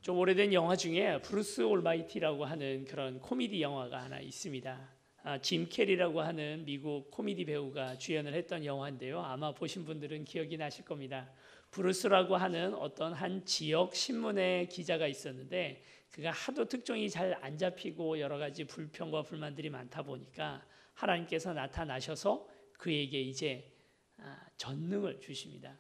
좀 오래된 영화 중에 브루스 올마이티라고 하는 그런 코미디 영화가 하나 있습니다. 짐 캐리라고 하는 미국 코미디 배우가 주연을 했던 영화인데요. 아마 보신 분들은 기억이 나실 겁니다. 브루스라고 하는 어떤 한 지역 신문의 기자가 있었는데 그가 하도 특종이 잘 안 잡히고 여러 가지 불평과 불만들이 많다 보니까 하나님께서 나타나셔서 그에게 이제 전능을 주십니다.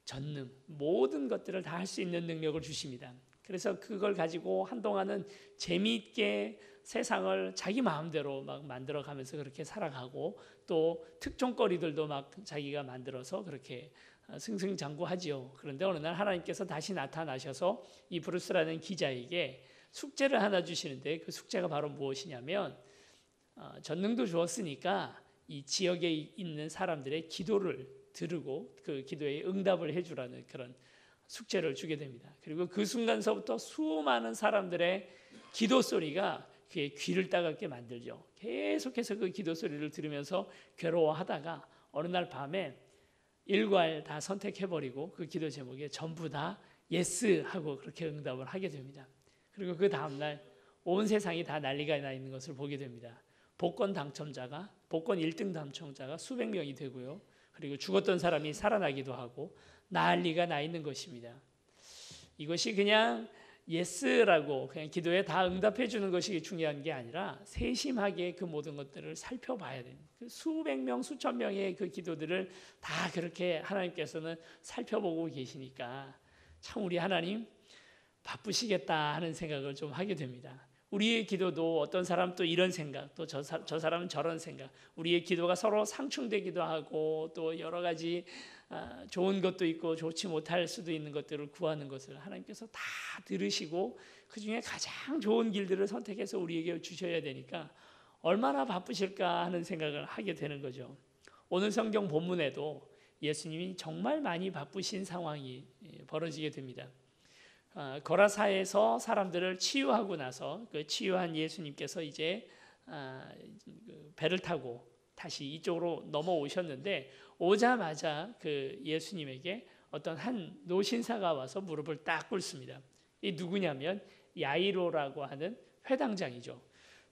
전능, 모든 것들을 다 할 수 있는 능력을 주십니다. 그래서 그걸 가지고 한동안은 재미있게 세상을 자기 마음대로 막 만들어가면서 그렇게 살아가고 또 특종거리들도 막 자기가 만들어서 그렇게 승승장구하지요. 그런데 어느 날 하나님께서 다시 나타나셔서 이 브루스라는 기자에게 숙제를 하나 주시는데 그 숙제가 바로 무엇이냐면 전능도 주었으니까 이 지역에 있는 사람들의 기도를 들으고 그 기도에 응답을 해주라는 그런 숙제를 주게 됩니다. 그리고 그 순간서부터 수많은 사람들의 기도 소리가 그의 귀를 따갑게 만들죠. 계속해서 그 기도 소리를 들으면서 괴로워하다가 어느 날 밤에 일괄 다 선택해버리고 그 기도 제목에 전부 다 예스 하고 그렇게 응답을 하게 됩니다. 그리고 그 다음날 온 세상이 다 난리가 나 있는 것을 보게 됩니다. 복권 1등 당첨자가 수백 명이 되고요. 그리고 죽었던 사람이 살아나기도 하고 난리가 나 있는 것입니다. 이것이 그냥 예스라고 그냥 기도에 다 응답해 주는 것이 중요한 게 아니라 세심하게 그 모든 것들을 살펴봐야 되는 그 수백 명, 수천 명의 그 기도들을 다 그렇게 하나님께서는 살펴보고 계시니까 참 우리 하나님 바쁘시겠다 하는 생각을 좀 하게 됩니다. 우리의 기도도 어떤 사람 또 이런 생각, 또 저 사람은 저런 생각, 우리의 기도가 서로 상충되기도 하고 또 여러 가지 좋은 것도 있고 좋지 못할 수도 있는 것들을 구하는 것을 하나님께서 다 들으시고 그 중에 가장 좋은 길들을 선택해서 우리에게 주셔야 되니까 얼마나 바쁘실까 하는 생각을 하게 되는 거죠. 오늘 성경 본문에도 예수님이 정말 많이 바쁘신 상황이 벌어지게 됩니다. 거라사에서 사람들을 치유하고 나서 그 치유한 예수님께서 이제 배를 타고 다시 이쪽으로 넘어오셨는데 오자마자 그 예수님에게 어떤 한 노신사가 와서 무릎을 딱 꿇습니다. 이 누구냐면 야이로라고 하는 회당장이죠.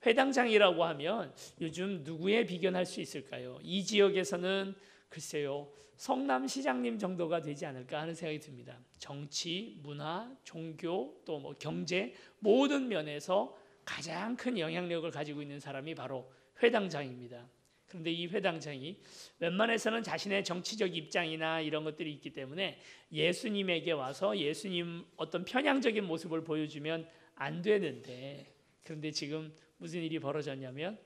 회당장이라고 하면 요즘 누구에 비견할 수 있을까요? 이 지역에서는 글쎄요, 성남시장님 정도가 되지 않을까 하는 생각이 듭니다. 정치, 문화, 종교, 또 뭐 경제 모든 면에서 가장 큰 영향력을 가지고 있는 사람이 바로 회당장입니다. 그런데 이 회당장이 웬만해서는 자신의 정치적 입장이나 이런 것들이 있기 때문에 예수님에게 와서 예수님 어떤 편향적인 모습을 보여주면 안 되는데, 그런데 지금 무슨 일이 벌어졌냐면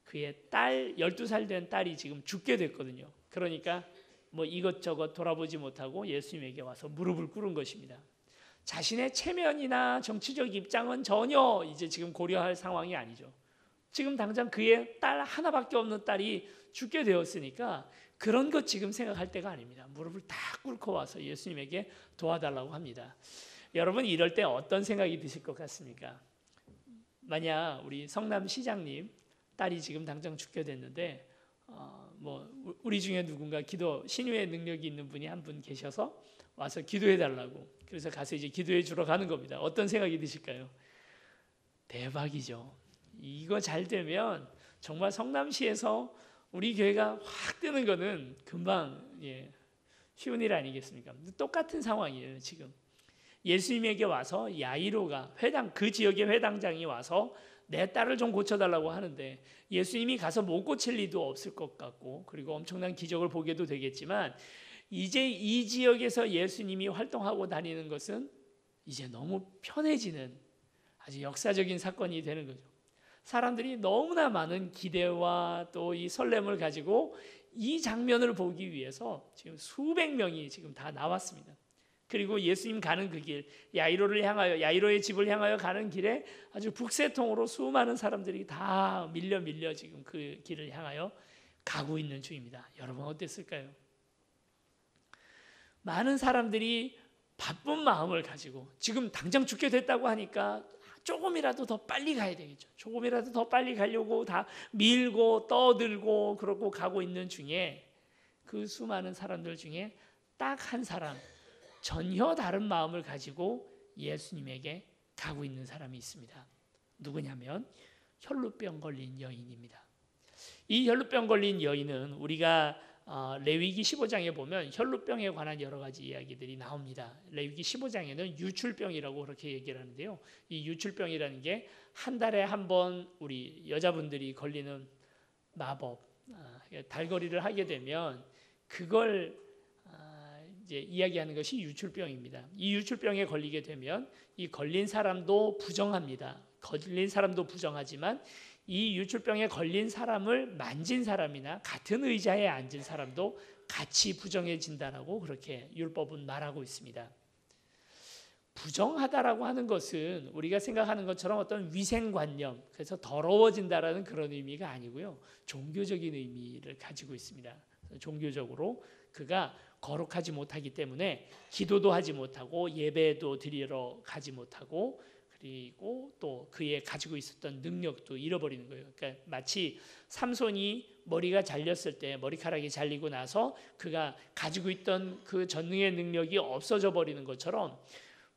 그의 딸, 12살 된 딸이 지금 죽게 됐거든요. 그러니까 뭐 이것저것 돌아보지 못하고 예수님에게 와서 무릎을 꿇은 것입니다. 자신의 체면이나 정치적 입장은 전혀 이제 지금 고려할 상황이 아니죠. 지금 당장 그의 딸 하나밖에 없는 딸이 죽게 되었으니까 그런 것 지금 생각할 때가 아닙니다. 무릎을 딱 꿇고 와서 예수님에게 도와달라고 합니다. 여러분 이럴 때 어떤 생각이 드실 것 같습니까? 만약 우리 성남시장님 딸이 지금 당장 죽게 됐는데 뭐 우리 중에 누군가 기도 신유의 능력이 있는 분이 한 분 계셔서 와서 기도해 달라고, 그래서 가서 이제 기도해 주러 가는 겁니다. 어떤 생각이 드실까요? 대박이죠. 이거 잘 되면 정말 성남시에서 우리 교회가 확 뜨는 거는 금방 쉬운 일 아니겠습니까? 똑같은 상황이에요. 지금 예수님에게 와서 야이로가 그 지역의 회당장이 와서 내 딸을 좀 고쳐달라고 하는데 예수님이 가서 못 고칠 리도 없을 것 같고, 그리고 엄청난 기적을 보게도 되겠지만 이제 이 지역에서 예수님이 활동하고 다니는 것은 이제 너무 편해지는 아주 역사적인 사건이 되는 거죠. 사람들이 너무나 많은 기대와 또 이 설렘을 가지고 이 장면을 보기 위해서 지금 수백 명이 지금 다 나왔습니다. 그리고 예수님 가는 그 길, 야이로의 집을 향하여 가는 길에 아주 북새통으로 수많은 사람들이 다 밀려 지금 그 길을 향하여 가고 있는 중입니다. 여러분 어땠을까요? 많은 사람들이 바쁜 마음을 가지고 지금 당장 죽게 됐다고 하니까 조금이라도 더 빨리 가야 되겠죠. 조금이라도 더 빨리 가려고 다 밀고 떠들고 그러고 가고 있는 중에 그 수많은 사람들 중에 딱 한 사람, 전혀 다른 마음을 가지고 예수님에게 가고 있는 사람이 있습니다. 누구냐면 혈루병 걸린 여인입니다. 이 혈루병 걸린 여인은 우리가 레위기 15장에 보면 혈루병에 관한 여러 가지 이야기들이 나옵니다. 레위기 15장에는 유출병이라고 그렇게 얘기를 하는데요. 이 유출병이라는 게 한 달에 한 번 우리 여자분들이 걸리는 마법, 달거리를 하게 되면 그걸 이제 이야기하는 것이 유출병입니다. 이 유출병에 걸리게 되면 이 걸린 사람도 부정합니다. 걸린 사람도 부정하지만 이 유출병에 걸린 사람을 만진 사람이나 같은 의자에 앉은 사람도 같이 부정해진다라고 그렇게 율법은 말하고 있습니다. 부정하다라고 하는 것은 우리가 생각하는 것처럼 어떤 위생관념, 그래서 더러워진다라는 그런 의미가 아니고요. 종교적인 의미를 가지고 있습니다. 종교적으로 그가 거룩하지 못하기 때문에 기도도 하지 못하고 예배도 드리러 가지 못하고 그리고 또 그의 가지고 있었던 능력도 잃어버리는 거예요. 그러니까 마치 삼손이 머리가 잘렸을 때 머리카락이 잘리고 나서 그가 가지고 있던 그 전능의 능력이 없어져 버리는 것처럼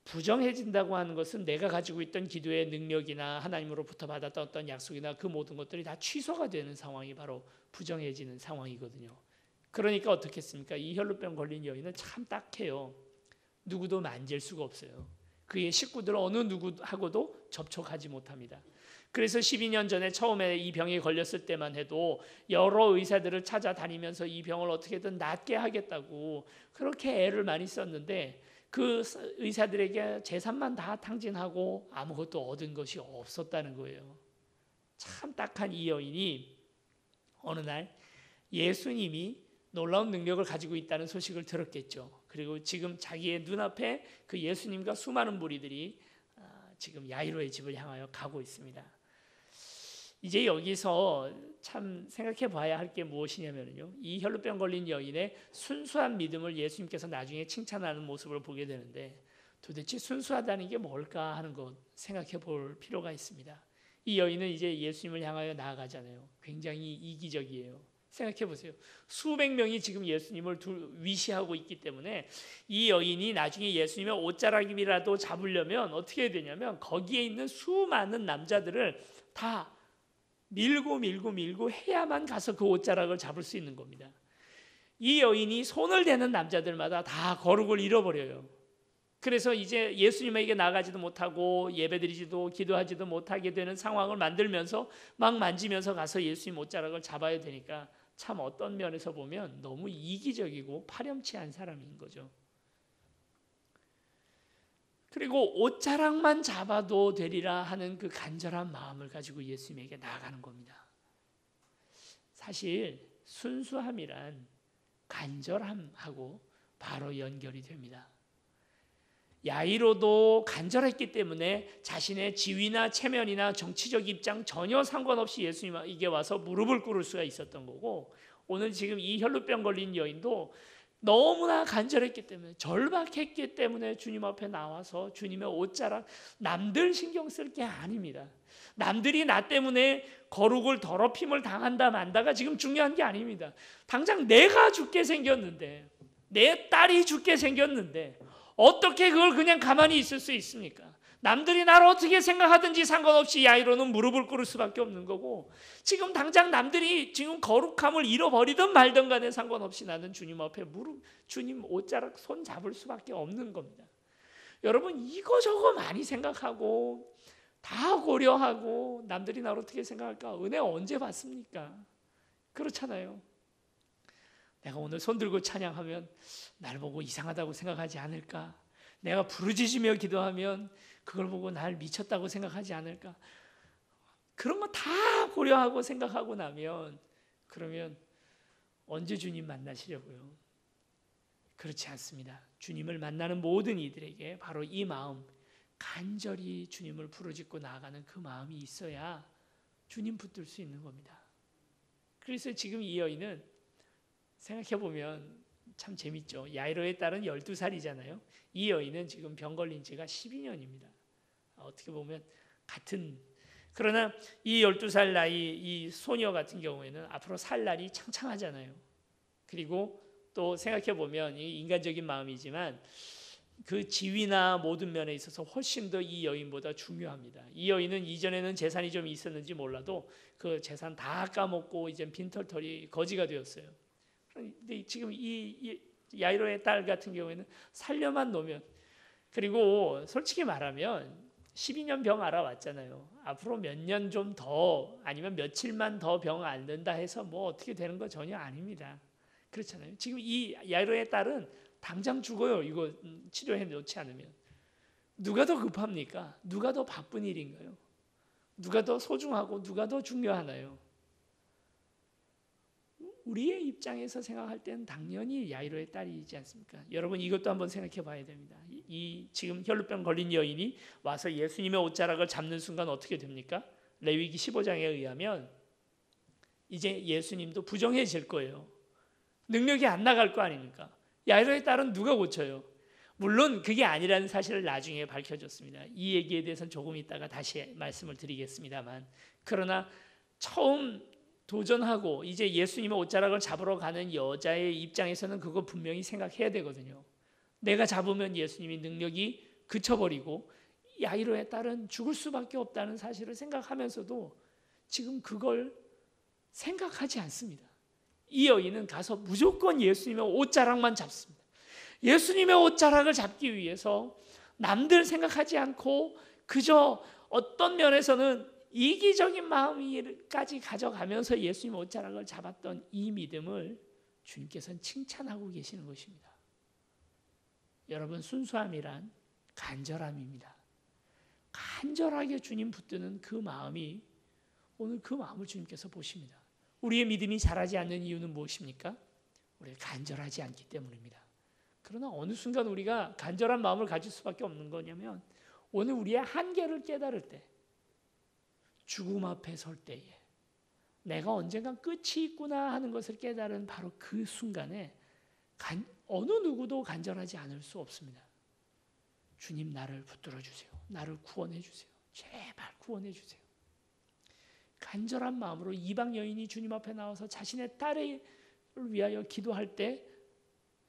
부정해진다고 하는 것은 내가 가지고 있던 기도의 능력이나 하나님으로부터 받았던 어떤 약속이나 그 모든 것들이 다 취소가 되는 상황이 바로 부정해지는 상황이거든요. 그러니까 어떻겠습니까? 이 혈루병 걸린 여인은 참 딱해요. 누구도 만질 수가 없어요. 그의 식구들 어느 누구하고도 접촉하지 못합니다. 그래서 12년 전에 처음에 이 병에 걸렸을 때만 해도 여러 의사들을 찾아다니면서 이 병을 어떻게든 낫게 하겠다고 그렇게 애를 많이 썼는데 그 의사들에게 재산만 다 탕진하고 아무것도 얻은 것이 없었다는 거예요. 참 딱한 이 여인이 어느 날 예수님이 놀라운 능력을 가지고 있다는 소식을 들었겠죠. 그리고 지금 자기의 눈앞에 그 예수님과 수많은 무리들이 지금 야이로의 집을 향하여 가고 있습니다. 이제 여기서 참 생각해 봐야 할 게 무엇이냐면요. 이 혈루병 걸린 여인의 순수한 믿음을 예수님께서 나중에 칭찬하는 모습을 보게 되는데 도대체 순수하다는 게 뭘까 하는 것 생각해 볼 필요가 있습니다. 이 여인은 이제 예수님을 향하여 나아가잖아요. 굉장히 이기적이에요. 생각해 보세요. 수백 명이 지금 예수님을 위시하고 있기 때문에 이 여인이 나중에 예수님의 옷자락이라도 잡으려면 어떻게 해야 되냐면 거기에 있는 수많은 남자들을 다 밀고 해야만 가서 그 옷자락을 잡을 수 있는 겁니다. 이 여인이 손을 대는 남자들마다 다 거룩을 잃어버려요. 그래서 이제 예수님에게 나가지도 못하고 예배드리지도 기도하지도 못하게 되는 상황을 만들면서 막 만지면서 가서 예수님 옷자락을 잡아야 되니까 참 어떤 면에서 보면 너무 이기적이고 파렴치한 사람인 거죠. 그리고 옷자락만 잡아도 되리라 하는 그 간절한 마음을 가지고 예수님에게 나아가는 겁니다. 사실 순수함이란 간절함하고 바로 연결이 됩니다. 야이로도 간절했기 때문에 자신의 지위나 체면이나 정치적 입장 전혀 상관없이 예수님에게 와서 무릎을 꿇을 수가 있었던 거고, 오늘 지금 이 혈루병 걸린 여인도 너무나 간절했기 때문에, 절박했기 때문에 주님 앞에 나와서 주님의 옷자락, 남들 신경 쓸 게 아닙니다. 남들이 나 때문에 거룩을 더럽힘을 당한다 만다가 지금 중요한 게 아닙니다. 당장 내가 죽게 생겼는데, 내 딸이 죽게 생겼는데 어떻게 그걸 그냥 가만히 있을 수 있습니까? 남들이 나를 어떻게 생각하든지 상관없이 야이로는 무릎을 꿇을 수밖에 없는 거고, 지금 당장 남들이 지금 거룩함을 잃어버리든 말든 간에 상관없이 나는 주님 앞에 주님 옷자락 손 잡을 수밖에 없는 겁니다. 여러분, 이거저거 많이 생각하고 다 고려하고 남들이 나를 어떻게 생각할까? 은혜 언제 받습니까? 그렇잖아요. 내가 오늘 손 들고 찬양하면 날 보고 이상하다고 생각하지 않을까? 내가 부르짖으며 기도하면 그걸 보고 날 미쳤다고 생각하지 않을까? 그런 거 다 고려하고 생각하고 나면 그러면 언제 주님 만나시려고요? 그렇지 않습니다. 주님을 만나는 모든 이들에게 바로 이 마음, 간절히 주님을 부르짖고 나아가는 그 마음이 있어야 주님 붙들 수 있는 겁니다. 그래서 지금 이 여인은 생각해보면 참 재밌죠. 야이로의 딸은 12살이잖아요. 이 여인은 지금 병 걸린 지가 12년입니다. 어떻게 보면 같은, 그러나 이 12살 나이 이 소녀 같은 경우에는 앞으로 살 날이 창창하잖아요. 그리고 또 생각해보면 이 인간적인 마음이지만 그 지위나 모든 면에 있어서 훨씬 더 이 여인보다 중요합니다. 이 여인은 이전에는 재산이 좀 있었는지 몰라도 그 재산 다 까먹고 이제 빈털터리 거지가 되었어요. 근데 지금 이 야이로의 딸 같은 경우에는 살려만 놓으면, 그리고 솔직히 말하면 12년 병 알아왔잖아요. 앞으로 몇 년 좀 더 아니면 며칠만 더 병 앓는다 해서 뭐 어떻게 되는 거 전혀 아닙니다. 그렇잖아요. 지금 이 야이로의 딸은 당장 죽어요. 이거 치료해 놓지 않으면. 누가 더 급합니까? 누가 더 바쁜 일인가요? 누가 더 소중하고 누가 더 중요하나요? 우리의 입장에서 생각할 때는 당연히 야이로의 딸이지 않습니까? 여러분 이것도 한번 생각해 봐야 됩니다. 이 지금 혈루병 걸린 여인이 와서 예수님의 옷자락을 잡는 순간 어떻게 됩니까? 레위기 15장에 의하면 이제 예수님도 부정해질 거예요. 능력이 안 나갈 거 아닙니까? 야이로의 딸은 누가 고쳐요? 물론 그게 아니라는 사실을 나중에 밝혀졌습니다. 이 얘기에 대해서는 조금 있다가 다시 말씀을 드리겠습니다만, 그러나 처음 도전하고 이제 예수님의 옷자락을 잡으러 가는 여자의 입장에서는 그거 분명히 생각해야 되거든요. 내가 잡으면 예수님이 능력이 그쳐버리고 야이로의 딸은 죽을 수밖에 없다는 사실을 생각하면서도 지금 그걸 생각하지 않습니다. 이 여인은 가서 무조건 예수님의 옷자락만 잡습니다. 예수님의 옷자락을 잡기 위해서 남들 생각하지 않고 그저 어떤 면에서는 이기적인 마음까지 가져가면서 예수님 옷자락을 잡았던 이 믿음을 주님께서는 칭찬하고 계시는 것입니다. 여러분, 순수함이란 간절함입니다. 간절하게 주님 붙드는 그 마음이, 오늘 그 마음을 주님께서 보십니다. 우리의 믿음이 자라지 않는 이유는 무엇입니까? 우리가 간절하지 않기 때문입니다. 그러나 어느 순간 우리가 간절한 마음을 가질 수밖에 없는 거냐면, 오늘 우리의 한계를 깨달을 때, 죽음 앞에 설 때에 내가 언젠가 끝이 있구나 하는 것을 깨달은 바로 그 순간에 어느 누구도 간절하지 않을 수 없습니다. 주님, 나를 붙들어 주세요. 나를 구원해 주세요. 제발 구원해 주세요. 간절한 마음으로 이방 여인이 주님 앞에 나와서 자신의 딸을 위하여 기도할 때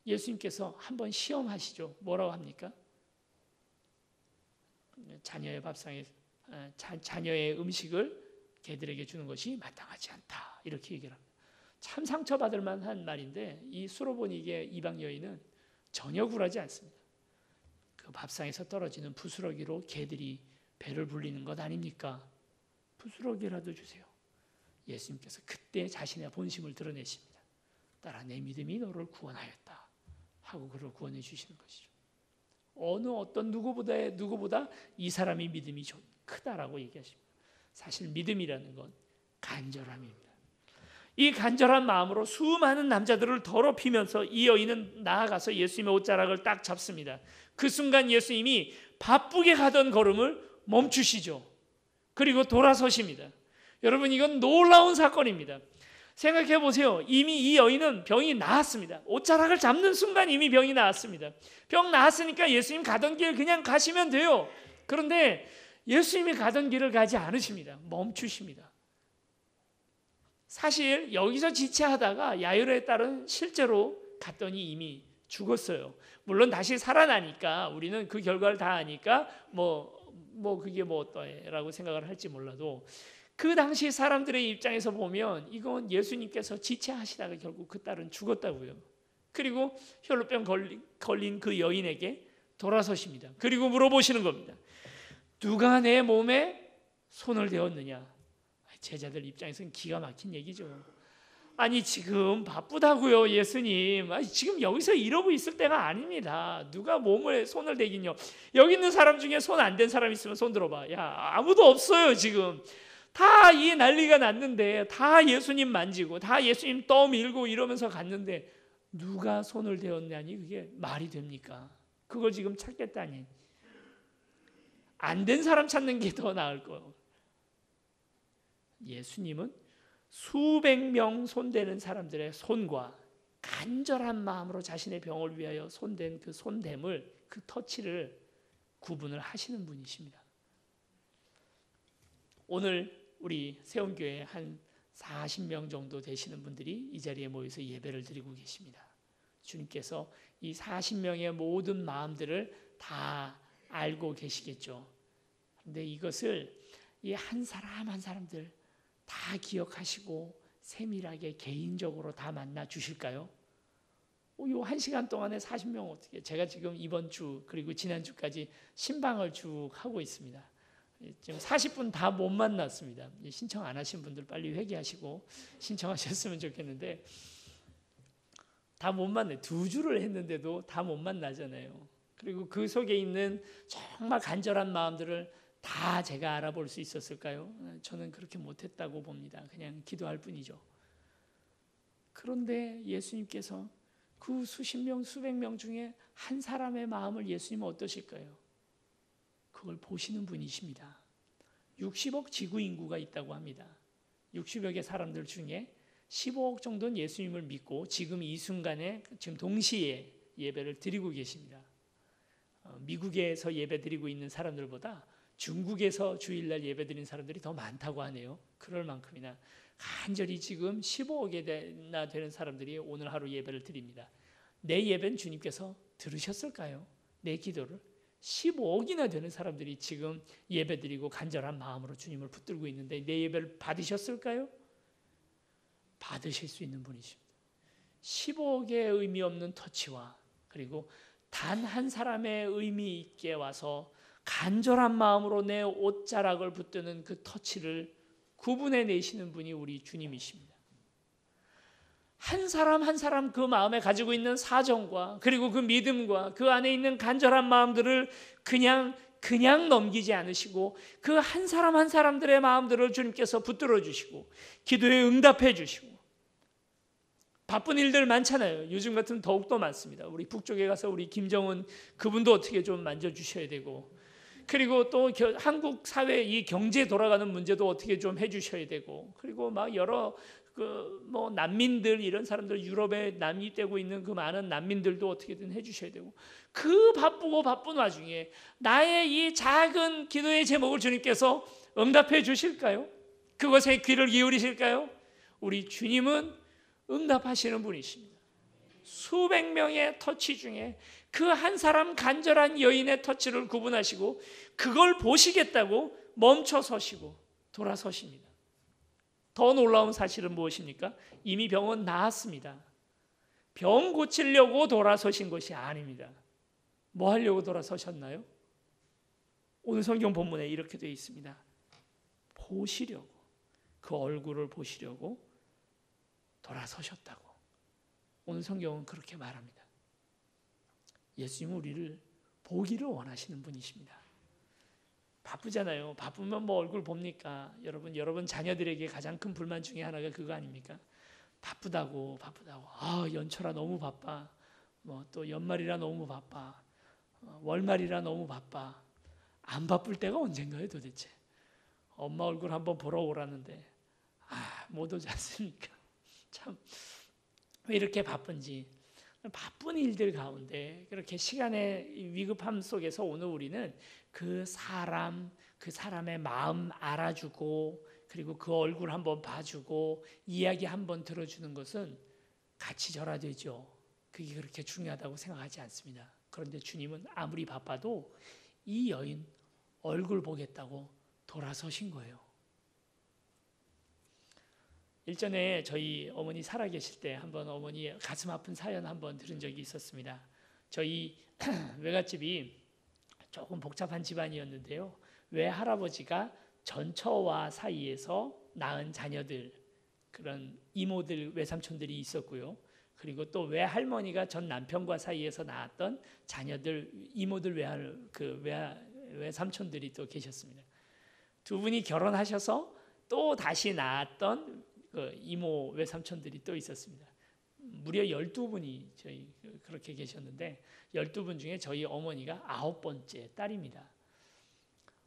예수님께서 한번 시험하시죠. 뭐라고 합니까? 자녀의 밥상에 자녀의 음식을 개들에게 주는 것이 마땅하지 않다, 이렇게 얘기를 합니다. 참 상처받을 만한 말인데 이 수로보니게 이방 여인은 전혀 굴하지 않습니다. 그 밥상에서 떨어지는 부스러기로 개들이 배를 불리는 것 아닙니까? 부스러기라도 주세요. 예수님께서 그때 자신의 본심을 드러내십니다. 딸아, 내 믿음이 너를 구원하였다 하고 그를 구원해 주시는 것이죠. 어떤 누구보다 이 사람이 믿음이 크다라고 얘기하십니다. 사실 믿음이라는 건 간절함입니다. 이 간절한 마음으로 수많은 남자들을 더럽히면서 이 여인은 나아가서 예수님의 옷자락을 딱 잡습니다. 그 순간 예수님이 바쁘게 가던 걸음을 멈추시죠. 그리고 돌아서십니다. 여러분, 이건 놀라운 사건입니다. 생각해 보세요. 이미 이 여인은 병이 나았습니다. 옷자락을 잡는 순간 이미 병이 나았습니다. 병 나았으니까 예수님 가던 길 그냥 가시면 돼요. 그런데 예수님이 가던 길을 가지 않으십니다. 멈추십니다. 사실 여기서 지체하다가 야이로의 딸은 실제로 갔더니 이미 죽었어요. 물론 다시 살아나니까 우리는 그 결과를 다 아니까 그게 뭐 어떠해라고 생각을 할지 몰라도, 그 당시 사람들의 입장에서 보면 이건 예수님께서 지체하시다가 결국 그 딸은 죽었다고요. 그리고 혈루병 걸린 그 여인에게 돌아서십니다. 그리고 물어보시는 겁니다. 누가 내 몸에 손을 대었느냐? 제자들 입장에서는 기가 막힌 얘기죠. 아니, 지금 바쁘다고요, 예수님. 아니, 지금 여기서 이러고 있을 때가 아닙니다. 누가 몸에 손을 대긴요. 여기 있는 사람 중에 손 안 댄 사람 있으면 손 들어봐. 야, 아무도 없어요. 지금 다 이 난리가 났는데, 다 예수님 만지고 다 예수님 떠밀고 이러면서 갔는데 누가 손을 대었냐니 그게 말이 됩니까? 그걸 지금 찾겠다니. 안 된 사람 찾는 게 더 나을 거예요. 예수님은 수백 명 손대는 사람들의 손과 간절한 마음으로 자신의 병을 위하여 손댄 그 손댐을, 그 터치를 구분을 하시는 분이십니다. 오늘 우리 세운교회 한 40명 정도 되시는 분들이 이 자리에 모여서 예배를 드리고 계십니다. 주님께서 이 40명의 모든 마음들을 다 알고 계시겠죠. 그런데 이것을 이 한 사람 한 사람들 다 기억하시고 세밀하게 개인적으로 다 만나 주실까요? 요 1시간 동안에 40명 어떻게, 제가 지금 이번 주 그리고 지난주까지 신방을 쭉 하고 있습니다. 지금 40분 다 못 만났습니다. 신청 안 하신 분들 빨리 회개하시고 신청하셨으면 좋겠는데 다 못 만나요. 2주를 했는데도 다 못 만나잖아요. 그리고 그 속에 있는 정말 간절한 마음들을 다 제가 알아볼 수 있었을까요? 저는 그렇게 못했다고 봅니다. 그냥 기도할 뿐이죠. 그런데 예수님께서 그 수십 명, 수백 명 중에 한 사람의 마음을 예수님은 어떠실까요? 그걸 보시는 분이십니다. 60억 지구 인구가 있다고 합니다. 60억의 사람들 중에 15억 정도는 예수님을 믿고 지금 이 순간에 지금 동시에 예배를 드리고 계십니다. 미국에서 예배 드리고 있는 사람들보다 중국에서 주일날 예배 드리는 사람들이 더 많다고 하네요. 그럴 만큼이나 간절히 지금 15억이나 되는 사람들이 오늘 하루 예배를 드립니다. 내 예배는 주님께서 들으셨을까요? 내 기도를 15억이나 되는 사람들이 지금 예배 드리고 간절한 마음으로 주님을 붙들고 있는데 내 예배를 받으셨을까요? 받으실 수 있는 분이십니다. 15억의 의미 없는 터치와 그리고 단 한 사람의 의미 있게 와서 간절한 마음으로 내 옷자락을 붙드는 그 터치를 구분해 내시는 분이 우리 주님이십니다. 한 사람 한 사람 그 마음에 가지고 있는 사정과 그리고 그 믿음과 그 안에 있는 간절한 마음들을 그냥 넘기지 않으시고 그 한 사람 한 사람들의 마음들을 주님께서 붙들어 주시고 기도에 응답해 주시고 바쁜 일들 많잖아요. 요즘 같으면 더욱더 많습니다. 우리 북쪽에 가서 우리 김정은 그분도 어떻게 좀 만져주셔야 되고 그리고 또 한국 사회 이 경제 돌아가는 문제도 어떻게 좀 해주셔야 되고 그리고 막 여러 뭐 난민들 이런 사람들 유럽에 난입되고 있는 그 많은 난민들도 어떻게든 해주셔야 되고 그 바쁘고 바쁜 와중에 나의 이 작은 기도의 제목을 주님께서 응답해 주실까요? 그것에 귀를 기울이실까요? 우리 주님은 응답하시는 분이십니다. 수백 명의 터치 중에 그 한 사람 간절한 여인의 터치를 구분하시고 그걸 보시겠다고 멈춰 서시고 돌아서십니다. 더 놀라운 사실은 무엇입니까? 이미 병은 나았습니다. 병 고치려고 돌아서신 것이 아닙니다. 뭐 하려고 돌아서셨나요? 오늘 성경 본문에 이렇게 되어 있습니다. 보시려고, 그 얼굴을 보시려고 돌아서셨다고. 오늘 성경은 그렇게 말합니다. 예수님은 우리를 보기를 원하시는 분이십니다. 바쁘잖아요. 바쁘면 뭐 얼굴 봅니까? 여러분 자녀들에게 가장 큰 불만 중에 하나가 그거 아닙니까? 바쁘다고. 아, 연초라 너무 바빠. 뭐 또 연말이라 너무 바빠. 월말이라 너무 바빠. 안 바쁠 때가 언젠가요, 도대체? 엄마 얼굴 한번 보러 오라는데 못 오지 않습니까? 참 왜 이렇게 바쁜지. 바쁜 일들 가운데 그렇게 시간의 위급함 속에서 오늘 우리는 그 사람의 마음 알아주고 그리고 그 얼굴 한번 봐주고 이야기 한번 들어주는 것은 같이 절하되죠. 그게 그렇게 중요하다고 생각하지 않습니다. 그런데 주님은 아무리 바빠도 이 여인 얼굴 보겠다고 돌아서신 거예요. 일전에 저희 어머니 살아계실 때 한번 어머니 가슴 아픈 사연 한번 들은 적이 있었습니다. 저희 외갓집이 조금 복잡한 집안이었는데요. 외할아버지가 전처와 사이에서 낳은 자녀들, 그런 이모들, 외삼촌들이 있었고요. 그리고 또 외할머니가 전 남편과 사이에서 낳았던 자녀들, 이모들, 외삼촌들이 또 계셨습니다. 두 분이 결혼하셔서 또 다시 낳았던 그 이모 외삼촌들이 또 있었습니다. 무려 12분이 저희 그렇게 계셨는데 12분 중에 저희 어머니가 9번째 딸입니다.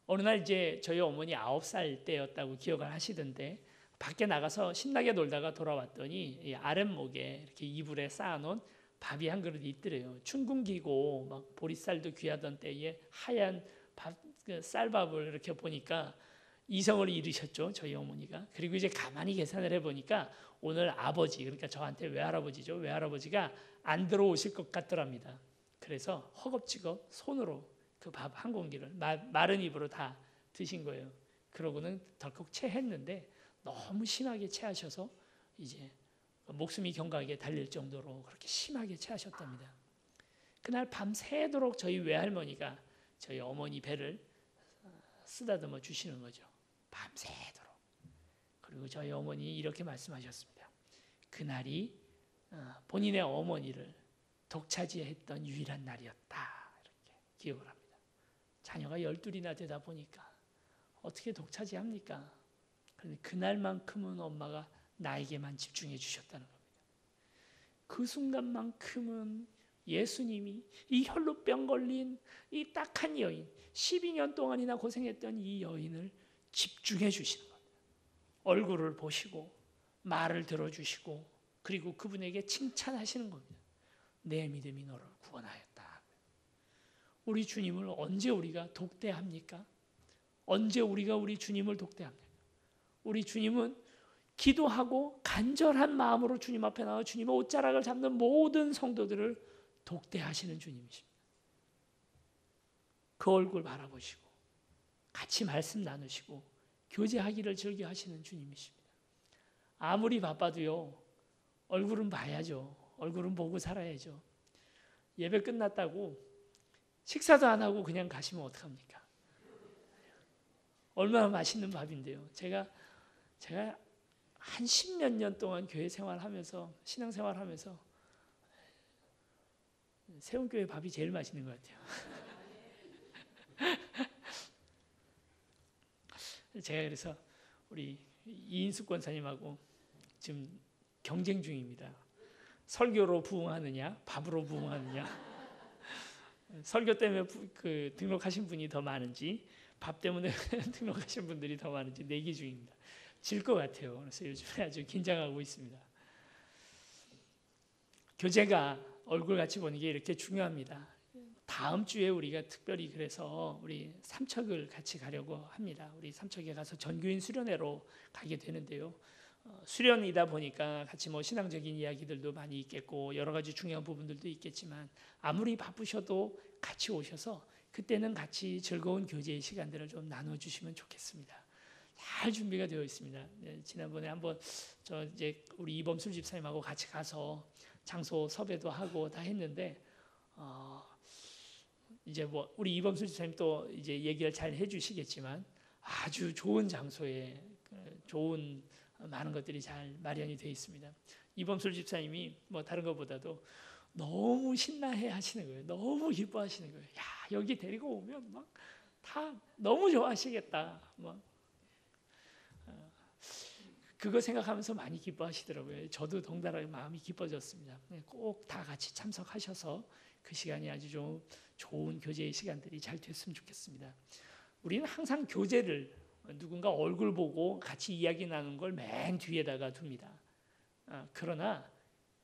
어느 날 이제 저희 어머니 9살 때였다고 기억을 하시던데 밖에 나가서 신나게 놀다가 돌아왔더니 이 아랫목에 이렇게 이불에 쌓아놓은 밥이 한 그릇이 있더래요. 춘궁기고 막 보리쌀도 귀하던 때에 하얀 쌀밥을 이렇게 보니까 이성을 잃으셨죠, 저희 어머니가. 그리고 이제 가만히 계산을 해보니까 오늘 아버지, 그러니까 저한테 외할아버지죠, 외할아버지가 안 들어오실 것 같더랍니다. 그래서 허겁지겁 손으로 그 밥 한 공기를 마른 입으로 다 드신 거예요. 그러고는 덜컥 체했는데 너무 심하게 체하셔서 이제 목숨이 경각에 달릴 정도로 그렇게 심하게 체하셨답니다. 그날 밤새도록 저희 외할머니가 저희 어머니 배를 쓰다듬어 주시는 거죠. 밤새도록. 그리고 저희 어머니 이렇게 말씀하셨습니다. 그날이 본인의 어머니를 독차지했던 유일한 날이었다. 이렇게 기억을 합니다. 자녀가 12이나 되다 보니까 어떻게 독차지합니까? 그런데 그날만큼은 엄마가 나에게만 집중해 주셨다는 겁니다. 그 순간만큼은 예수님이 이 혈루병 걸린 이 딱한 여인, 12년 동안이나 고생했던 이 여인을 집중해 주시는 겁니다. 얼굴을 보시고 말을 들어주시고 그리고 그분에게 칭찬하시는 겁니다. 내 믿음이 너를 구원하였다. 우리 주님을 언제 우리가 독대합니까? 언제 우리가 우리 주님을 독대합니까? 우리 주님은 기도하고 간절한 마음으로 주님 앞에 나와 주님의 옷자락을 잡는 모든 성도들을 독대하시는 주님이십니다. 그 얼굴 바라보시고 같이 말씀 나누시고 교제하기를 즐겨 하시는 주님이십니다. 아무리 바빠도요, 얼굴은 봐야죠. 얼굴은 보고 살아야죠. 예배 끝났다고 식사도 안 하고 그냥 가시면 어떡합니까? 얼마나 맛있는 밥인데요. 제가 한 10몇 년 동안 교회 생활하면서 신앙생활하면서 세운교회 밥이 제일 맛있는 것 같아요. 제가 그래서 우리 이인숙 권사님하고 지금 경쟁 중입니다. 설교로 부흥하느냐, 밥으로 부흥하느냐. 설교 때문에 등록하신 분이 더 많은지, 밥 때문에 등록하신 분들이 더 많은지 내기 중입니다. 질 것 같아요. 그래서 요즘에 아주 긴장하고 있습니다. 교제가 얼굴 같이 보는 게 이렇게 중요합니다. 다음 주에 우리가 특별히 그래서 우리 삼척을 같이 가려고 합니다. 우리 삼척에 가서 전교인 수련회로 가게 되는데요. 수련이다 보니까 같이 뭐 신앙적인 이야기들도 많이 있겠고 여러 가지 중요한 부분들도 있겠지만 아무리 바쁘셔도 같이 오셔서 그때는 같이 즐거운 교제의 시간들을 좀 나눠주시면 좋겠습니다. 잘 준비가 되어 있습니다. 네, 지난번에 한번 이제 우리 이범술 집사님하고 같이 가서 장소 섭외도 하고 다 했는데 이제 뭐 우리 이범술 집사님 또 이제 얘기를 잘 해주시겠지만 아주 좋은 장소에 좋은 많은 것들이 잘 마련이 되어 있습니다. 이범술 집사님이 뭐 다른 것보다도 너무 신나해 하시는 거예요. 너무 기뻐하시는 거예요. 야, 여기 데리고 오면 막 다 너무 좋아하시겠다. 뭐 그거 생각하면서 많이 기뻐하시더라고요. 저도 덩달아 마음이 기뻐졌습니다. 꼭 다 같이 참석하셔서 그 시간이 아주 좀 좋은 교제의 시간들이 잘 됐으면 좋겠습니다. 우리는 항상 교제를 누군가 얼굴 보고 같이 이야기 나누는 걸 맨 뒤에다가 둡니다. 그러나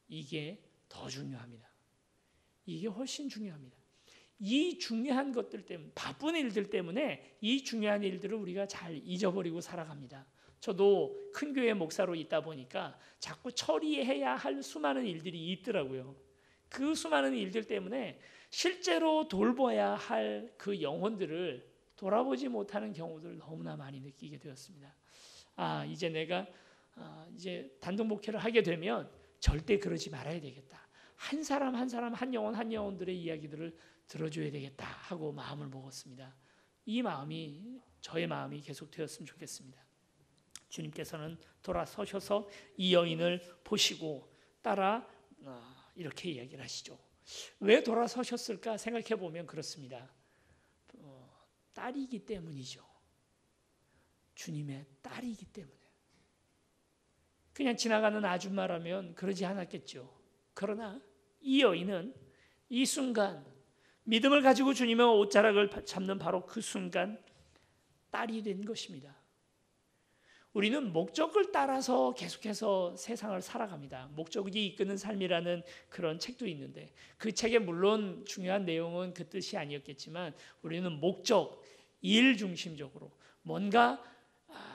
이게 더 중요합니다. 이게 훨씬 중요합니다. 이 중요한 것들 때문에, 바쁜 일들 때문에 이 중요한 일들을 우리가 잘 잊어버리고 살아갑니다. 저도 큰 교회 목사로 있다 보니까 자꾸 처리해야 할 수많은 일들이 있더라고요. 그 수많은 일들 때문에 실제로 돌봐야 할 그 영혼들을 돌아보지 못하는 경우들을 너무나 많이 느끼게 되었습니다. 이제 내가 이제 단독 목회를 하게 되면 절대 그러지 말아야 되겠다. 한 사람 한 사람 한 영혼들의 이야기들을 들어줘야 되겠다 하고 마음을 먹었습니다. 이 마음이 저의 마음이 계속 되었으면 좋겠습니다. 주님께서는 돌아서셔서 이 여인을 보시고 따라 이렇게 이야기를 하시죠. 왜 돌아서셨을까 생각해 보면 그렇습니다. 딸이기 때문이죠. 주님의 딸이기 때문에. 그냥 지나가는 아줌마라면 그러지 않았겠죠. 그러나 이 여인은 이 순간 믿음을 가지고 주님의 옷자락을 잡는 바로 그 순간 딸이 된 것입니다. 우리는 목적을 따라서 계속해서 세상을 살아갑니다. 목적이 이끄는 삶이라는 그런 책도 있는데 그 책에 물론 중요한 내용은 그 뜻이 아니었겠지만 우리는 목적, 일 중심적으로 뭔가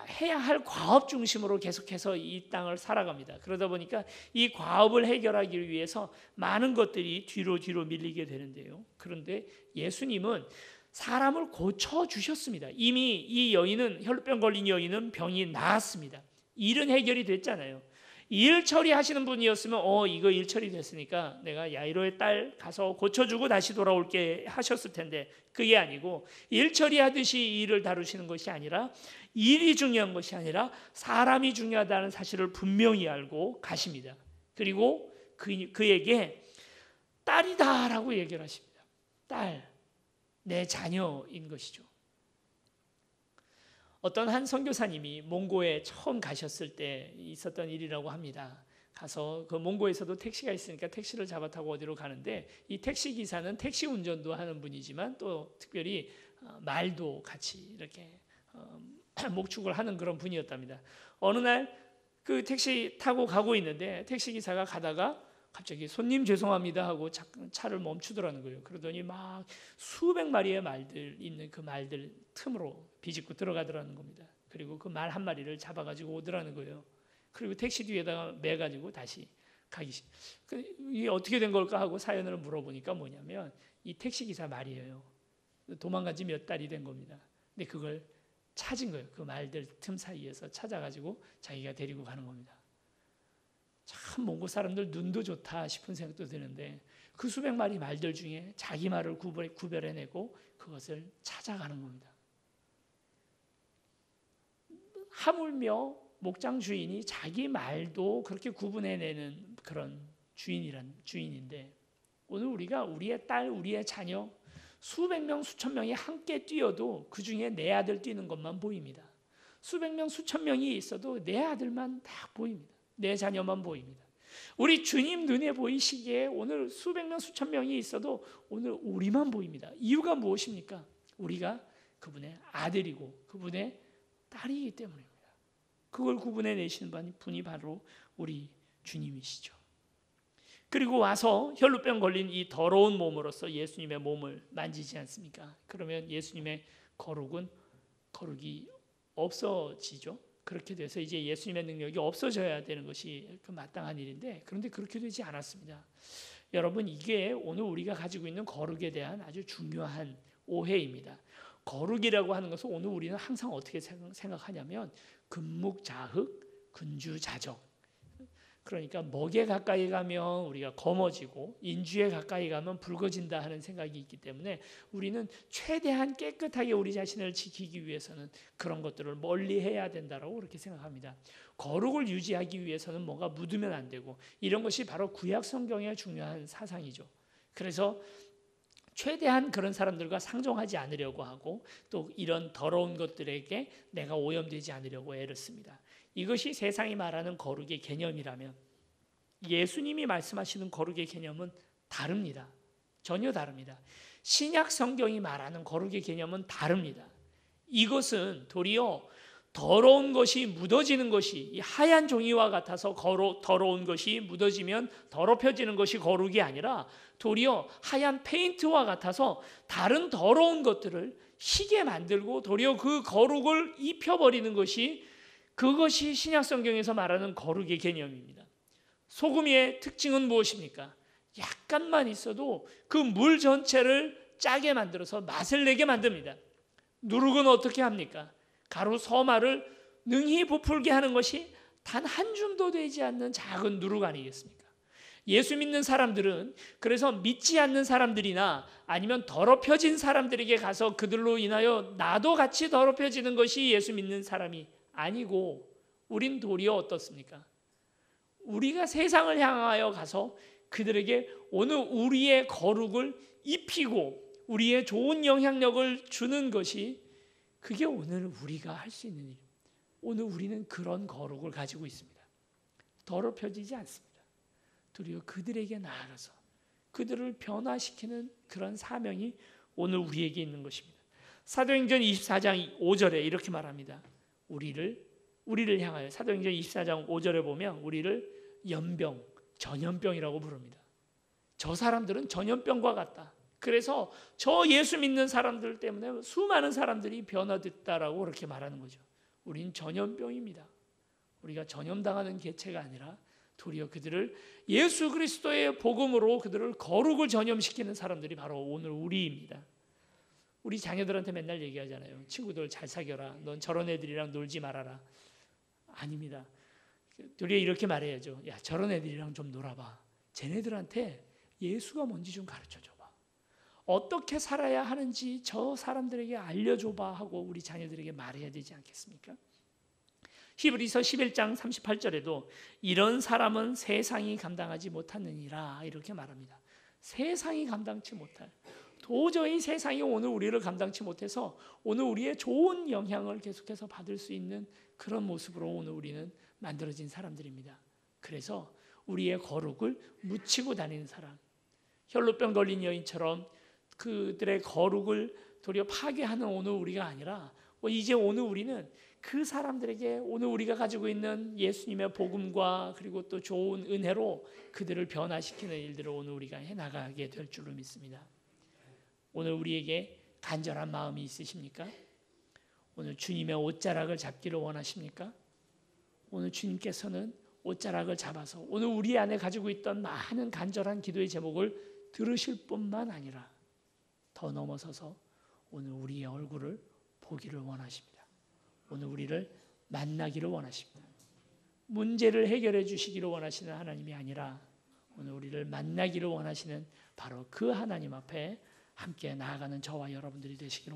해야 할 과업 중심으로 계속해서 이 땅을 살아갑니다. 그러다 보니까 이 과업을 해결하기 위해서 많은 것들이 뒤로 밀리게 되는데요. 그런데 예수님은 사람을 고쳐주셨습니다. 이미 이 여인은, 혈루병 걸린 여인은 병이 나았습니다. 일은 해결이 됐잖아요. 일 처리하시는 분이었으면 이거 일 처리됐으니까 내가 야이로의 딸 가서 고쳐주고 다시 돌아올게 하셨을 텐데, 그게 아니고 일 처리하듯이 일을 다루시는 것이 아니라, 일이 중요한 것이 아니라 사람이 중요하다는 사실을 분명히 알고 가십니다. 그리고 그에게 딸이다라고 얘기를 하십니다. 딸, 내 자녀인 것이죠. 어떤 한 선교사님이 몽고에 처음 가셨을 때 있었던 일이라고 합니다. 가서 그 몽고에서도 택시가 있으니까 택시를 잡아 타고 어디로 가는데, 이 택시 기사는 택시 운전도 하는 분이지만 또 특별히 말도 같이 이렇게 목축을 하는 그런 분이었답니다. 어느 날 그 택시 타고 가고 있는데 택시 기사가 가다가 갑자기 손님 죄송합니다 하고 차를 멈추더라는 거예요. 그러더니 막 수백 마리의 말들 있는 그 말들 틈으로 비집고 들어가더라는 겁니다. 그리고 그 말 한 마리를 잡아가지고 오더라는 거예요. 그리고 택시 뒤에다가 매가지고 다시 가기. 이게 어떻게 된 걸까 하고 사연을 물어보니까 뭐냐면 이 택시 기사 말이에요. 도망간 지 몇 달이 된 겁니다. 근데 그걸 찾은 거예요. 그 말들 틈 사이에서 찾아가지고 자기가 데리고 가는 겁니다. 참 몽고 사람들 눈도 좋다 싶은 생각도 드는데, 그 수백 마리 말들 중에 자기 말을 구별해내고 그것을 찾아가는 겁니다. 하물며 목장 주인이 자기 말도 그렇게 구분해내는 그런 주인인데, 오늘 우리가 우리의 딸, 우리의 자녀 수백 명, 수천 명이 함께 뛰어도 그 중에 내 아들 뛰는 것만 보입니다. 수백 명, 수천 명이 있어도 내 아들만 딱 보입니다. 내 자녀만 보입니다. 우리 주님 눈에 보이시기에 오늘 수백 명, 수천 명이 있어도 오늘 우리만 보입니다. 이유가 무엇입니까? 우리가 그분의 아들이고 그분의 딸이기 때문입니다. 그걸 구분해내시는 분이 바로 우리 주님이시죠. 그리고 와서 혈루병 걸린 이 더러운 몸으로서 예수님의 몸을 만지지 않습니까? 그러면 예수님의 거룩이 없어지죠. 그렇게 돼서 이제 예수님의 능력이 없어져야 되는 것이 그 마땅한 일인데, 그런데 그렇게 되지 않았습니다. 여러분, 이게 오늘 우리가 가지고 있는 거룩에 대한 아주 중요한 오해입니다. 거룩이라고 하는 것은 오늘 우리는 항상 어떻게 생각하냐면 금묵자흑, 근주자적. 그러니까 먹에 가까이 가면 우리가 검어지고 인주에 가까이 가면 붉어진다 하는 생각이 있기 때문에 우리는 최대한 깨끗하게 우리 자신을 지키기 위해서는 그런 것들을 멀리 해야 된다라고 그렇게 생각합니다. 거룩을 유지하기 위해서는 뭐가 묻으면 안 되고, 이런 것이 바로 구약 성경의 중요한 사상이죠. 그래서 최대한 그런 사람들과 상종하지 않으려고 하고, 또 이런 더러운 것들에게 내가 오염되지 않으려고 애를 씁니다. 이것이 세상이 말하는 거룩의 개념이라면 예수님이 말씀하시는 거룩의 개념은 다릅니다. 전혀 다릅니다. 신약 성경이 말하는 거룩의 개념은 다릅니다. 이것은 도리어 더러운 것이 묻어지는 것이, 이 하얀 종이와 같아서 더러운 것이 묻어지면 더럽혀지는 것이 거룩이 아니라 도리어 하얀 페인트와 같아서 다른 더러운 것들을 희게 만들고 도리어 그 거룩을 입혀버리는 것이, 그것이 신약 성경에서 말하는 거룩의 개념입니다. 소금의 특징은 무엇입니까? 약간만 있어도 그 물 전체를 짜게 만들어서 맛을 내게 만듭니다. 누룩은 어떻게 합니까? 가루 서말을 능히 부풀게 하는 것이 단 한 줌도 되지 않는 작은 누룩 아니겠습니까? 예수 믿는 사람들은 그래서 믿지 않는 사람들이나 아니면 더럽혀진 사람들에게 가서 그들로 인하여 나도 같이 더럽혀지는 것이 예수 믿는 사람이 아니고, 우린 도리어 어떻습니까? 우리가 세상을 향하여 가서 그들에게 오늘 우리의 거룩을 입히고 우리의 좋은 영향력을 주는 것이, 그게 오늘 우리가 할 수 있는 일. 오늘 우리는 그런 거룩을 가지고 있습니다. 더럽혀지지 않습니다. 도리어 그들에게 나아가서 그들을 변화시키는 그런 사명이 오늘 우리에게 있는 것입니다. 사도행전 24장 5절에 이렇게 말합니다. 우리를 향하여, 사도행전 24장 5절에 보면 우리를 연병, 전염병이라고 부릅니다. 저 사람들은 전염병과 같다. 그래서 저 예수 믿는 사람들 때문에 수많은 사람들이 변화됐다라고 그렇게 말하는 거죠. 우린 전염병입니다. 우리가 전염당하는 개체가 아니라 도리어 그들을 예수 그리스도의 복음으로 그들을 거룩을 전염시키는 사람들이 바로 오늘 우리입니다. 우리 자녀들한테 맨날 얘기하잖아요. 친구들 잘 사귀어라. 넌 저런 애들이랑 놀지 말아라. 아닙니다. 도리어 이렇게 말해야죠. 야, 저런 애들이랑 좀 놀아봐. 쟤네들한테 예수가 뭔지 좀 가르쳐줘봐. 어떻게 살아야 하는지 저 사람들에게 알려줘봐 하고 우리 자녀들에게 말해야 되지 않겠습니까? 히브리서 11장 38절에도 이런 사람은 세상이 감당하지 못하느니라 이렇게 말합니다. 세상이 감당치 못할, 도저히 세상이 오늘 우리를 감당치 못해서 오늘 우리의 좋은 영향을 계속해서 받을 수 있는 그런 모습으로 오늘 우리는 만들어진 사람들입니다. 그래서 우리의 거룩을 묻히고 다니는 사람, 혈루병 걸린 여인처럼 그들의 거룩을 도리어 파괴하는 오늘 우리가 아니라 이제 오늘 우리는 그 사람들에게 오늘 우리가 가지고 있는 예수님의 복음과 그리고 또 좋은 은혜로 그들을 변화시키는 일들을 오늘 우리가 해나가게 될 줄로 믿습니다. 오늘 우리에게 간절한 마음이 있으십니까? 오늘 주님의 옷자락을 잡기를 원하십니까? 오늘 주님께서는 옷자락을 잡아서 오늘 우리 안에 가지고 있던 많은 간절한 기도의 제목을 들으실 뿐만 아니라 더 넘어서서 오늘 우리의 얼굴을 보기를 원하십니다. 오늘 우리를 만나기를 원하십니다. 문제를 해결해 주시기를 원하시는 하나님이 아니라 오늘 우리를 만나기를 원하시는 바로 그 하나님 앞에 함께 나아가는 저와 여러분들이 되시기를 원합니다.